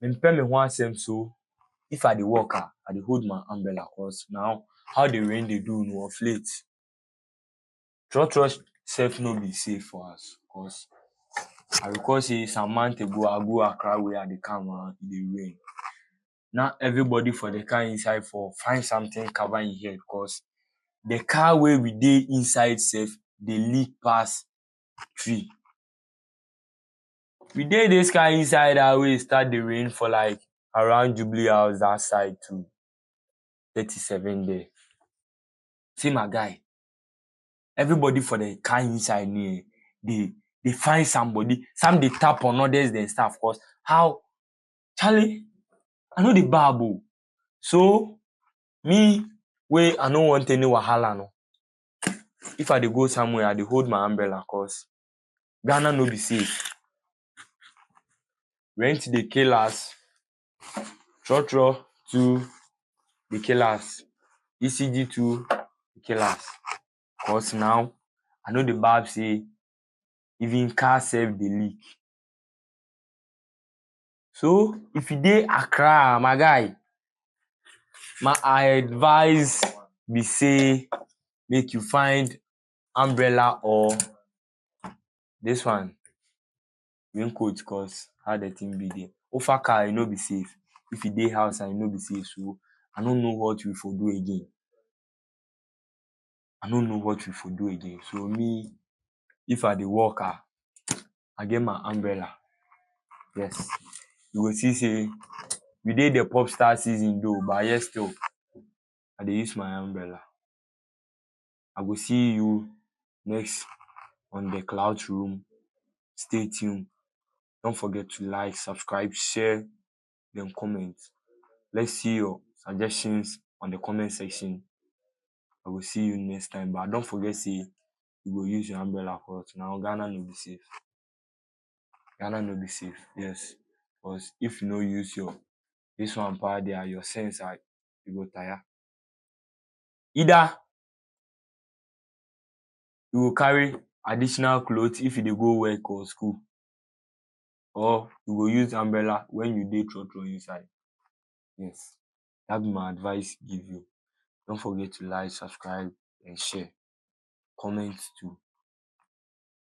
Mempɛ me ho asɛm, so if I dey work, I dey hold my umbrella, cause now how the rain dey do no of late. Trotro sef no be safe for us, cause I recall say some month ago I go Accra where I dey come e dey rain. Now everybody for the car inside for find something cover im head, cause the car wey we dey inside sef dey leak pass tree. We dey dis car inside wey start the rain for like around Jubilee House that side to 37 there. See my guy, everybody for the car inside near they find somebody, some dey tap on others then stuff, cause how Charlie, I know the babo. So me wey I no want any wahala no. If I dey go somewhere, I dey hold my umbrella, cause Ghana no be safe. Rent dey kill us, trotro too dey kill us, ECG too dey kill us. Cause now I know the bab say even car sef dey leak. So if you dey Accra, my guy, my advice be say make you find umbrella or this one raincoat, cause how the thing be there. Over car e no be safe. If you dey house and e no be safe, so I no know what we for do again. I no know what we for do again. So me, if I dey work, I get my umbrella. Yes. You go see say we dey the pop star season though, but yet still I dey use my umbrella. I go see you next on the cloud room. Stay tuned. Don't forget to like, subscribe, share, then comment. Let's see your suggestions on the comment section. I will see you next time. But don't forget, say you go use your umbrella, cause now Ghana no be safe. Ghana no be safe, yes. Because if you no use this one part there, your sense you go tire. Either you will carry additional clothes if you dey go work or school, or you go use umbrella when you dey trotro inside. Yes, that be my advice give you. Don't forget to like, subscribe, and share. Comment too.